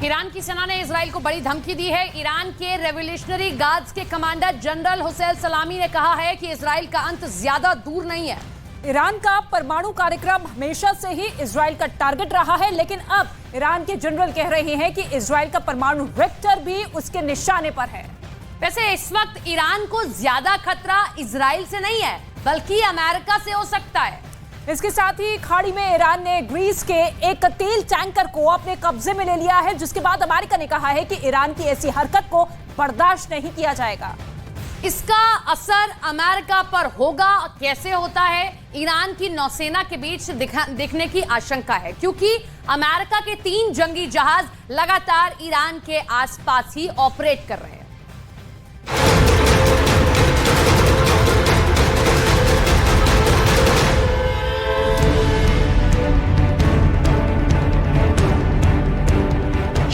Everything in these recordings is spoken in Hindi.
ईरान की सेना ने इजराइल को बड़ी धमकी दी है। ईरान के रेवोल्यूशनरी गार्ड्स के कमांडर जनरल हुसैन सलामी ने कहा है कि इजराइल का अंत ज्यादा दूर नहीं है। ईरान का परमाणु कार्यक्रम हमेशा से ही इजराइल का टारगेट रहा है, लेकिन अब ईरान के जनरल कह रहे हैं कि इजराइल का परमाणु रिएक्टर भी उसके निशाने पर है। वैसे इस वक्त ईरान को ज्यादा खतरा इजराइल से नहीं है, बल्कि अमेरिका से हो सकता है। इसके साथ ही खाड़ी में ईरान ने ग्रीस के एक तेल टैंकर को अपने कब्जे में ले लिया है, जिसके बाद अमेरिका ने कहा है कि ईरान की ऐसी हरकत को बर्दाश्त नहीं किया जाएगा। इसका असर अमेरिका पर होगा, कैसे होता है ईरान की नौसेना के बीच देखने की आशंका है, क्योंकि अमेरिका के 3 जंगी जहाज लगातार ईरान के आसपास ही ऑपरेट कर रहे हैं।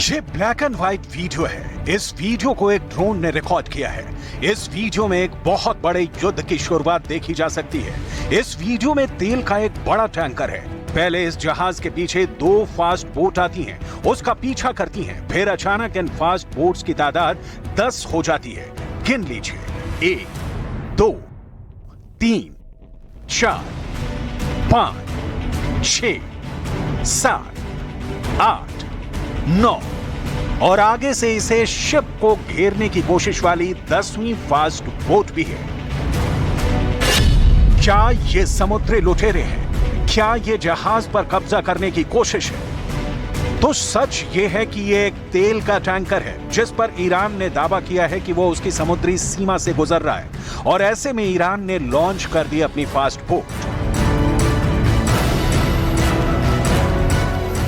ये ब्लैक एंड व्हाइट वीडियो है। इस वीडियो को एक ड्रोन ने रिकॉर्ड किया है। इस वीडियो में एक बहुत बड़े युद्ध की शुरुआत देखी जा सकती है। इस वीडियो में तेल का एक बड़ा टैंकर है। पहले इस जहाज के पीछे 2 फास्ट बोट आती हैं, उसका पीछा करती हैं। फिर अचानक इन फास्ट बोट्स की तादाद 10 हो जाती है। गिन लीजिए, 1, 2, 3, 4, 5, 6, 7, 8, 9 और आगे से इसे शिप को घेरने की कोशिश वाली 10वीं फास्ट बोट भी है। क्या ये समुद्री लुटेरे हैं? क्या ये जहाज पर कब्जा करने की कोशिश है? तो सच ये है कि ये एक तेल का टैंकर है, जिस पर ईरान ने दावा किया है कि वो उसकी समुद्री सीमा से गुजर रहा है, और ऐसे में ईरान ने लॉन्च कर दी अपनी फास्ट बोट।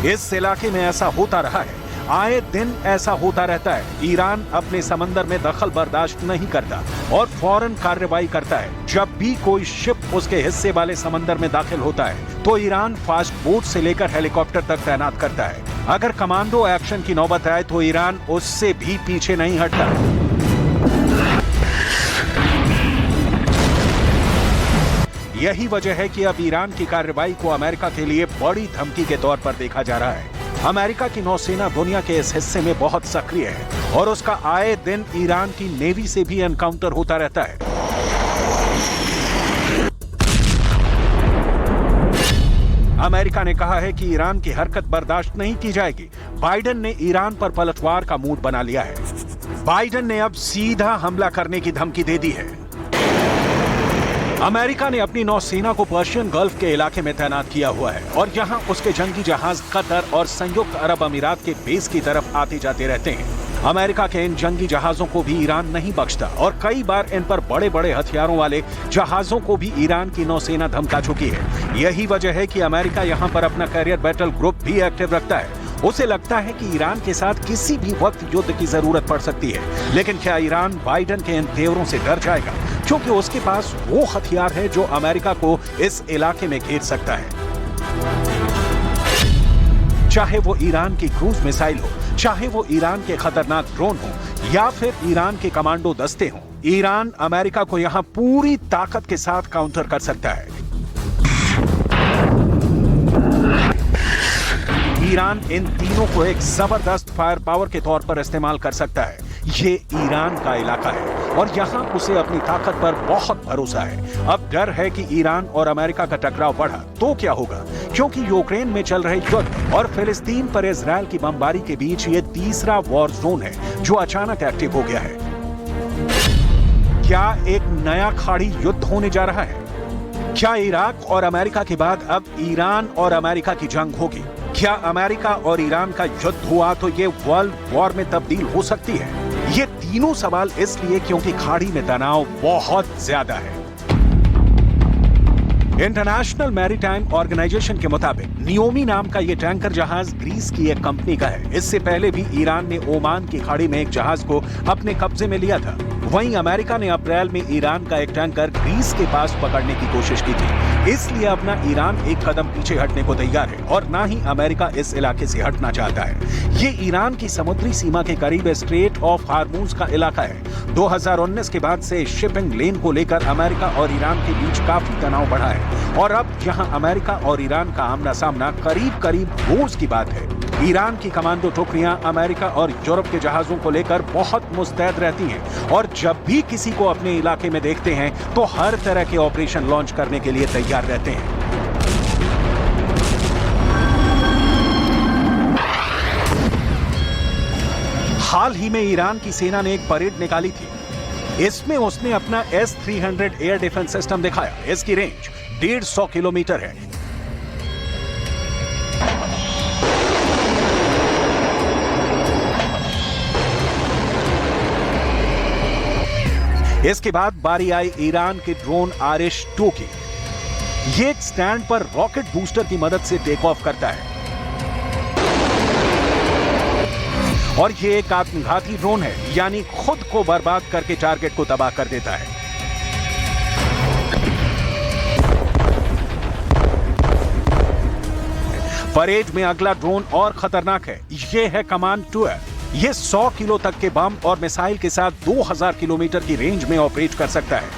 इस इलाके में ऐसा होता रहा है, आए दिन ऐसा होता रहता है। ईरान अपने समंदर में दखल बर्दाश्त नहीं करता और फौरन कार्रवाई करता है। जब भी कोई शिप उसके हिस्से वाले समंदर में दाखिल होता है, तो ईरान फास्ट बोट से लेकर हेलीकॉप्टर तक तैनात करता है। अगर कमांडो एक्शन की नौबत आए तो ईरान उससे भी पीछे नहीं हटता। यही वजह है कि अब ईरान की कार्रवाई को अमेरिका के लिए बड़ी धमकी के तौर पर देखा जा रहा है। अमेरिका की नौसेना दुनिया के इस हिस्से में बहुत सक्रिय है और उसका आए दिन ईरान की नेवी से भी एनकाउंटर होता रहता है। अमेरिका ने कहा है कि ईरान की हरकत बर्दाश्त नहीं की जाएगी। बाइडेन ने ईरान पर पलटवार का मूड बना लिया है। बाइडेन ने अब सीधा हमला करने की धमकी दे दी है। अमेरिका ने अपनी नौसेना को पर्शियन गल्फ के इलाके में तैनात किया हुआ है और यहाँ उसके जंगी जहाज कतर और संयुक्त अरब अमीरात के बेस की तरफ आते जाते रहते हैं। अमेरिका के इन जंगी जहाजों को भी ईरान नहीं बख्शता और कई बार इन पर बड़े बड़े हथियारों वाले जहाजों को भी ईरान की नौसेना धमका चुकी है। यही वजह है कि अमेरिका यहाँ पर अपना कैरियर बैटल ग्रुप भी एक्टिव रखता है। उसे लगता है कि ईरान के साथ किसी भी वक्त युद्ध की जरूरत पड़ सकती है। लेकिन क्या ईरान बाइडेन के इन तेवरों से डर जाएगा? क्योंकि उसके पास वो हथियार है जो अमेरिका को इस इलाके में घेर सकता है। चाहे वो ईरान की क्रूज मिसाइल हो, चाहे वो ईरान के खतरनाक ड्रोन हो, या फिर ईरान के कमांडो दस्ते हो, ईरान अमेरिका को यहां पूरी ताकत के साथ काउंटर कर सकता है। ईरान इन तीनों को एक जबरदस्त फायर पावर के तौर पर इस्तेमाल कर सकता है। ये ईरान का इलाका है और यहाँ उसे अपनी ताकत पर बहुत भरोसा है। अब डर है कि ईरान और अमेरिका का टकराव बढ़ा तो क्या होगा, क्योंकि यूक्रेन में चल रहे युद्ध और फिलिस्तीन पर इजराइल की बमबारी के बीच ये तीसरा वॉर जोन है जो अचानक एक्टिव हो गया है। क्या एक नया खाड़ी युद्ध होने जा रहा है? क्या इराक और अमेरिका के बाद अब ईरान और अमेरिका की जंग होगी? क्या अमेरिका और ईरान का युद्ध हुआ तो ये वर्ल्ड वॉर में तब्दील हो सकती है? ये तीनों सवाल इसलिए क्योंकि खाड़ी में तनाव बहुत ज्यादा है। इंटरनेशनल मैरीटाइम ऑर्गेनाइजेशन के मुताबिक नियोमी नाम का ये टैंकर जहाज ग्रीस की एक कंपनी का है। इससे पहले भी ईरान ने ओमान की खाड़ी में एक जहाज को अपने कब्जे में लिया था। वहीं अमेरिका ने अप्रैल में ईरान का एक टैंकर ग्रीस के पास पकड़ने की कोशिश की थी। इसलिए अपना ईरान एक कदम पीछे हटने को तैयार है और ना ही अमेरिका इस इलाके से हटना चाहता है। ये ईरान की समुद्री सीमा के करीब स्ट्रेट ऑफ हार्मूज का इलाका है। 2019 के बाद से शिपिंग लेन को लेकर अमेरिका और ईरान के बीच काफी तनाव बढ़ा है और अब यहाँ अमेरिका और ईरान का आमना सामना करीब करीब रोज की बात है। ईरान की कमांडो टुकड़ियां अमेरिका और यूरोप के जहाजों को लेकर बहुत मुस्तैद रहती हैं और जब भी किसी को अपने इलाके में देखते हैं तो हर तरह के ऑपरेशन लॉन्च करने के लिए तैयार रहते हैं। हाल ही में ईरान की सेना ने एक परेड निकाली थी। इसमें उसने अपना S-300 एयर डिफेंस सिस्टम दिखाया। इसकी रेंज 150 किलोमीटर है। इसके बाद बारी आई ईरान के ड्रोन आरिश-2 की। ये एक स्टैंड पर रॉकेट बूस्टर की मदद से टेक ऑफ करता है और ये एक आत्मघाती ड्रोन है, यानी खुद को बर्बाद करके टारगेट को तबाह कर देता है। परेड में अगला ड्रोन और खतरनाक है। ये है कमांड 2। ये 100 किलो तक के बम और मिसाइल के साथ 2000 किलोमीटर की रेंज में ऑपरेट कर सकता है।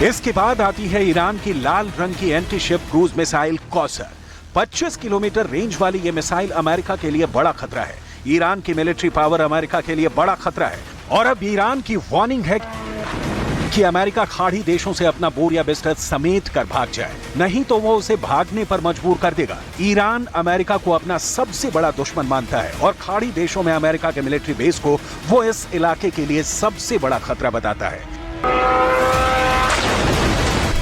इसके बाद आती है ईरान की लाल रंग की anti ship cruise missile Kausar. 25 kilometre range वाली यह मिसाइल अमेरिका के लिए बड़ा खतरा है। ईरान की मिलिट्री पावर अमेरिका के लिए बड़ा खतरा है और अब ईरान की वार्निंग है कि अमेरिका खाड़ी देशों से अपना बोरिया बिस्तर समेट कर भाग जाए, नहीं तो वो उसे भागने पर मजबूर कर देगा। ईरान अमेरिका को अपना सबसे बड़ा दुश्मन मानता है और खाड़ी देशों में अमेरिका के मिलिट्री बेस को वो इस इलाके के लिए सबसे बड़ा खतरा बताता है।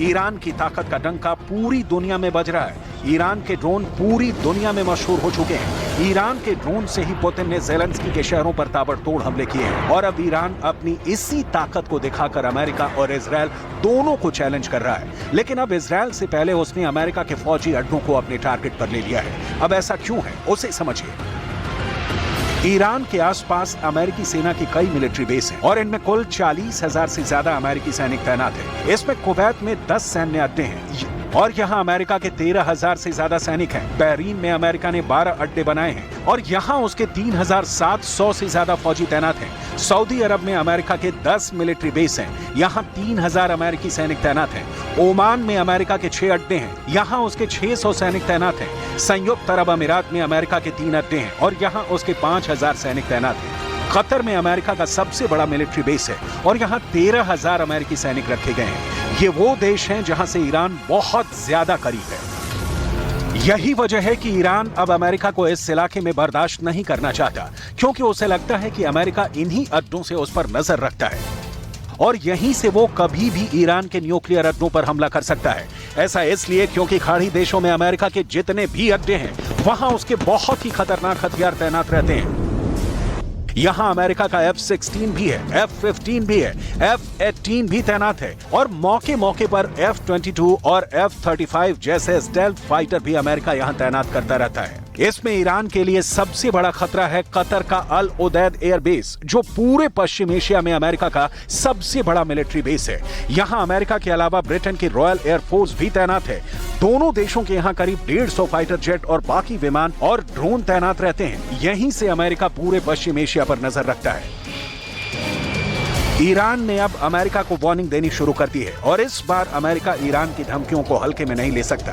ईरान की ताकत का डंका पूरी दुनिया में बज रहा है। ईरान के ड्रोन पूरी दुनिया में मशहूर हो चुके हैं। ईरान के ड्रोन से ही पुतिन ने ज़ेलेंस्की के शहरों पर ताबड़तोड़ हमले किए हैं और अब ईरान अपनी इसी ताकत को दिखाकर अमेरिका और इजरायल दोनों को चैलेंज कर रहा है। लेकिन अब इजरायल से पहले उसने अमेरिका के फौजी अड्डों को अपने टारगेट पर ले लिया है। अब ऐसा क्यों है, उसे समझिए। ईरान के आसपास अमेरिकी सेना की कई मिलिट्री बेस हैं और इनमें कुल 40,000 से ज्यादा अमेरिकी सैनिक तैनात हैं। इसमें कुवैत में 10 सैन्य अड्डे हैं और यहाँ अमेरिका के 13,000 से ज्यादा सैनिक हैं। बहरीन में अमेरिका ने 12 अड्डे बनाए हैं और यहाँ उसके 3,700 से ज्यादा फौजी तैनात हैं। सऊदी अरब में अमेरिका के 10 मिलिट्री बेस हैं, यहाँ 3,000 अमेरिकी सैनिक तैनात हैं। ओमान में अमेरिका के 6 अड्डे हैं, यहाँ उसके 600 सैनिक तैनात हैं। संयुक्त अरब अमीरात में अमेरिका के 3 अड्डे हैं और यहाँ उसके 5,000 सैनिक तैनात हैं। कतर में अमेरिका का सबसे बड़ा मिलिट्री बेस है और यहाँ 13,000 अमेरिकी सैनिक रखे गए हैं। ये वो देश हैं जहाँ से ईरान बहुत ज्यादा करीब है। यही वजह है कि ईरान अब अमेरिका को इस इलाके में बर्दाश्त नहीं करना चाहता, क्योंकि उसे लगता है कि अमेरिका इन्हीं अड्डों से उस पर नजर रखता है और यहीं से वो कभी भी ईरान के न्यूक्लियर अड्डों पर हमला कर सकता है। ऐसा इसलिए क्योंकि खाड़ी देशों में अमेरिका के जितने भी अड्डे हैं वहां उसके बहुत ही खतरनाक हथियार तैनात रहते हैं। यहाँ अमेरिका का F-16 भी है, F-15 भी है, F-18 भी तैनात है और मौके मौके पर F-22 और F-35 जैसे स्टेल्थ फाइटर भी अमेरिका यहाँ तैनात करता रहता है। इसमें ईरान के लिए सबसे बड़ा खतरा है कतर का अल उदैद एयरबेस, जो पूरे पश्चिम एशिया में अमेरिका का सबसे बड़ा मिलिट्री बेस है। यहाँ अमेरिका के अलावा ब्रिटेन की रॉयल एयरफोर्स भी तैनात है। दोनों देशों के यहाँ करीब 150 फाइटर जेट और बाकी विमान और ड्रोन तैनात रहते हैं। यहीं से अमेरिका पूरे पश्चिम एशिया पर नजर रखता है। ईरान ने अब अमेरिका को वार्निंग देनी शुरू कर दी है और इस बार अमेरिका ईरान की धमकियों को हल्के में नहीं ले सकता।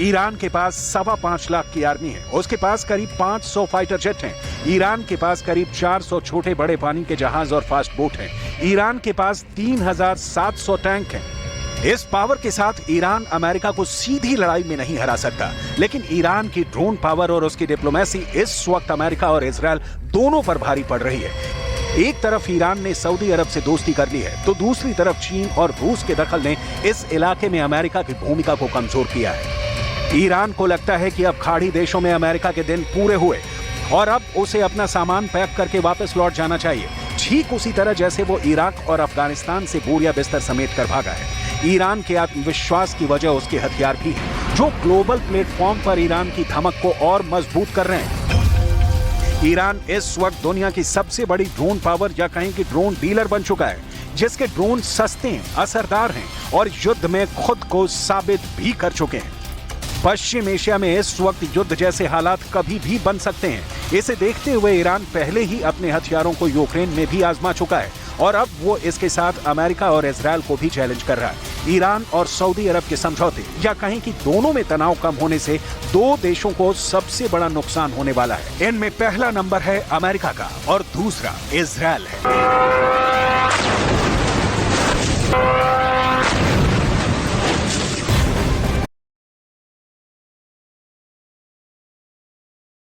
ईरान के पास 5.25 लाख की आर्मी है, उसके पास करीब 500 फाइटर जेट हैं। ईरान के पास करीब 400 छोटे बड़े पानी के जहाज और फास्ट बोट हैं। ईरान के पास 3,700 टैंक हैं। इस पावर के साथ ईरान अमेरिका को सीधी लड़ाई में नहीं हरा सकता, लेकिन ईरान की ड्रोन पावर और उसकी डिप्लोमेसी इस वक्त अमेरिका और इजरायल दोनों पर भारी पड़ रही है। एक तरफ ईरान ने सऊदी अरब से दोस्ती कर ली है, तो दूसरी तरफ चीन और रूस के दखल ने इस इलाके में अमेरिका की भूमिका को कमजोर किया है। ईरान को लगता है कि अब खाड़ी देशों में अमेरिका के दिन पूरे हुए और अब उसे अपना सामान पैक करके वापस लौट जाना चाहिए। ठीक उसी तरह जैसे वो इराक और अफगानिस्तान से बोरिया बिस्तर समेट कर भागा है। ईरान के आत्मविश्वास की वजह उसके हथियार भी हैं, जो ग्लोबल प्लेटफॉर्म पर ईरान की धमक को और मजबूत कर रहे हैं। ईरान इस वक्त दुनिया की सबसे बड़ी ड्रोन पावर या कहें कि ड्रोन डीलर बन चुका है, जिसके ड्रोन सस्ते हैं, असरदार हैं और युद्ध में खुद को साबित भी कर चुके हैं। पश्चिम एशिया में इस वक्त युद्ध जैसे हालात कभी भी बन सकते हैं। इसे देखते हुए ईरान पहले ही अपने हथियारों को यूक्रेन में भी आजमा चुका है और अब वो इसके साथ अमेरिका और इजराइल को भी चैलेंज कर रहा है। ईरान और सऊदी अरब के समझौते या कहें कि दोनों में तनाव कम होने से दो देशों को सबसे बड़ा नुकसान होने वाला है। इनमें पहला नंबर है अमेरिका का और दूसरा इजराइल है।